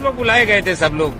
लोग बुलाए गए थे, सब लोग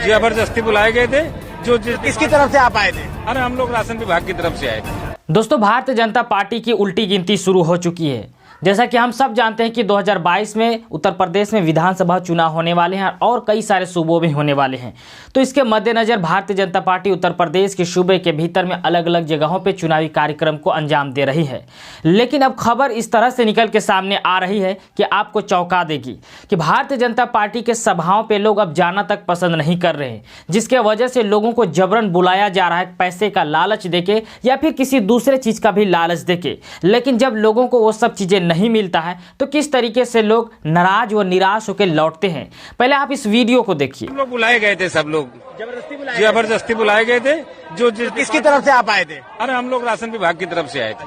जबरदस्ती बुलाए गए थे। जो किसकी तरफ से आप आए थे? अरे हम लोग राशन विभाग की तरफ से आए थे। दोस्तों, भारतीय जनता पार्टी की उल्टी गिनती शुरू हो चुकी है। जैसा कि हम सब जानते हैं कि 2022 में उत्तर प्रदेश में विधानसभा चुनाव होने वाले हैं और कई सारे सूबों में होने वाले हैं। तो इसके मद्देनज़र भारतीय जनता पार्टी उत्तर प्रदेश के सूबे के भीतर में अलग अलग जगहों पे चुनावी कार्यक्रम को अंजाम दे रही है। लेकिन अब खबर इस तरह से निकल के सामने आ रही है कि आपको चौंका देगी कि भारतीय जनता पार्टी के सभाओं पर लोग अब जाना तक पसंद नहीं कर रहे हैं, जिसके वजह से लोगों को जबरन बुलाया जा रहा है पैसे का लालच देके या फिर किसी दूसरे चीज़ का भी लालच देके। लेकिन जब लोगों को वो सब चीज़ें नहीं मिलता है तो किस तरीके से लोग नाराज व निराश होकर लौटते हैं, पहले आप इस वीडियो को देखिए। हम लोग बुलाए गए थे, सब लोग जबरदस्ती बुलाए गए थे। जो किसकी तरफ से आप आए थे? अरे हम लोग राशन विभाग की तरफ से आए थे।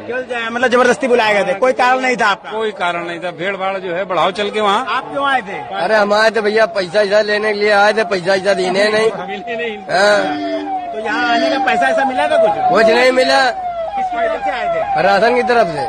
क्यों मतलब जबरदस्ती बुलाए गए थे? कोई कारण नहीं था आपका? कोई कारण नहीं था, भीड़ भाड़ जो है बढ़ाओ चल के वहाँ। आप क्यों आए थे? अरे हम आए थे भैया पैसा ऐसा लेने के लिए आए थे, पैसा ऐसा देने नहीं। मिलने नहीं। हाँ। तो यहाँ आने का पैसा ऐसा मिला था? कुछ नहीं मिला। किसकी तरफ से आए थे? राशन की तरफ से।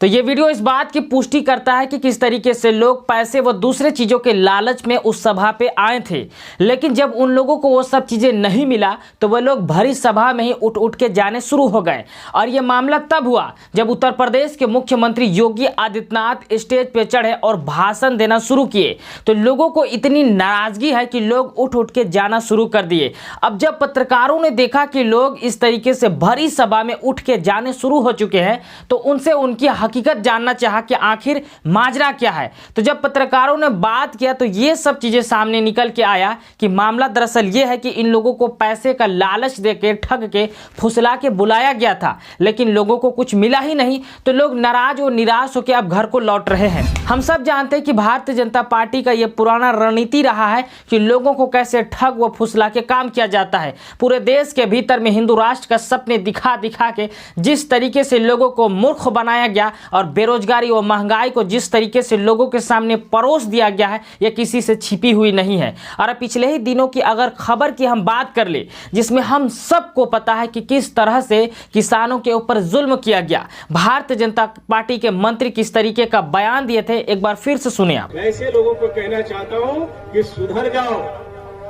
तो ये वीडियो इस बात की पुष्टि करता है कि किस तरीके से लोग पैसे व दूसरे चीज़ों के लालच में उस सभा पे आए थे। लेकिन जब उन लोगों को वो सब चीज़ें नहीं मिला तो वह लोग भरी सभा में ही उठ उठ के जाने शुरू हो गए। और ये मामला तब हुआ जब उत्तर प्रदेश के मुख्यमंत्री योगी आदित्यनाथ स्टेज पे चढ़े और भाषण देना शुरू किए तो लोगों को इतनी नाराज़गी है कि लोग उठ उठ के जाना शुरू कर दिए। अब जब पत्रकारों ने देखा कि लोग इस तरीके से भरी सभा में उठ के जाने शुरू हो चुके हैं तो उनसे उनकी हकीकत जानना चाहा कि आखिर माजरा क्या है। तो जब पत्रकारों ने बात किया तो ये सब चीजें सामने निकल के आया कि मामला दरअसल ये है कि इन लोगों को पैसे का लालच देके ठग के फुसला के बुलाया गया था, लेकिन लोगों को कुछ मिला ही नहीं तो लोग नाराज और निराश होकर अब घर को लौट रहे हैं। हम सब जानते हैं कि भारतीय जनता पार्टी का यह पुराना रणनीति रहा है कि लोगों को कैसे ठग व फुसला के काम किया जाता है। पूरे देश के भीतर में हिंदू राष्ट्र का सपने दिखा दिखा के जिस तरीके से लोगों को मूर्ख बनाया गया और बेरोजगारी और महंगाई को जिस तरीके से लोगों के सामने परोस दिया गया है यह किसी से छिपी हुई नहीं है। और पिछले ही दिनों की अगर खबर की हम बात कर ले जिसमें हम सबको पता है कि किस तरह से किसानों के ऊपर जुल्म किया गया, भारतीय जनता पार्टी के मंत्री किस तरीके का बयान दिए थे, एक बार फिर से सुने आप। ऐसे लोगों को कहना चाहता हूं कि सुधर जाओ,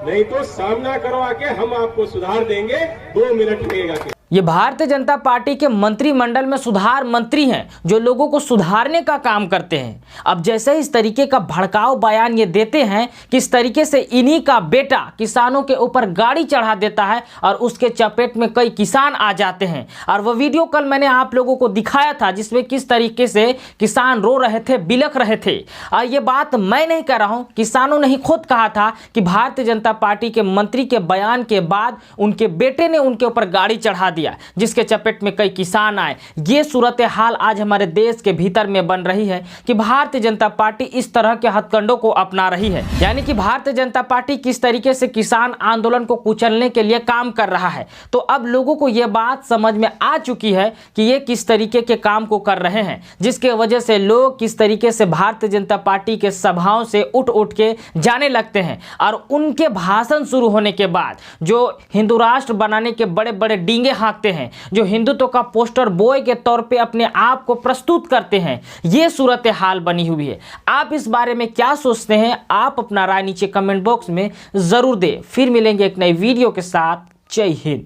नहीं तो सामना करो आके, हम आपको सुधार देंगे। 2 मिनट लगेगा। ये भारतीय जनता पार्टी के मंत्रिमंडल में सुधार मंत्री हैं जो लोगों को सुधारने का काम करते हैं। अब जैसे इस तरीके का भड़काऊ बयान ये देते हैं कि इस तरीके से इन्हीं का बेटा किसानों के ऊपर गाड़ी चढ़ा देता है और उसके चपेट में कई किसान आ जाते हैं। और वह वीडियो कल मैंने आप लोगों को दिखाया था जिसमें किस तरीके से किसान रो रहे थे, बिलख रहे थे। और ये बात मैं नहीं कह रहा हूँ, किसानों ने ही खुद कहा था कि भारतीय जनता पार्टी के मंत्री के बयान के बाद उनके बेटे ने उनके ऊपर गाड़ी चढ़ा दिया जिसके चपेट में कई किसान आए। ये सूरत हाल आज हमारे देश के भीतर में बन रही है कि भारतीय जनता पार्टी इस तरह के हथकंडों को अपना रही है। यानी कि भारतीय जनता पार्टी किस तरीके से किसान आंदोलन को कुचलने के लिए काम कर रहा है। तो अब लोगों को यह बात समझ में आ चुकी है कि ये किस तरीके के काम को कर रहे हैं, जिसके वजह से लोग किस तरीके से भारतीय जनता पार्टी के सभाओं से उठ उठ के जाने लगते हैं। और उनके भाषण शुरू होने के बाद जो हिंदू राष्ट्र बनाने के बड़े बड़े डींगे हाँकते हैं, जो हिंदुत्व का पोस्टर बॉय के तौर पे अपने आप को प्रस्तुत करते हैं, ये सूरत हाल बनी हुई है। आप इस बारे में क्या सोचते हैं? आप अपना राय नीचे कमेंट बॉक्स में जरूर दें। फिर मिलेंगे एक नई वीडियो के साथ। जय हिंद।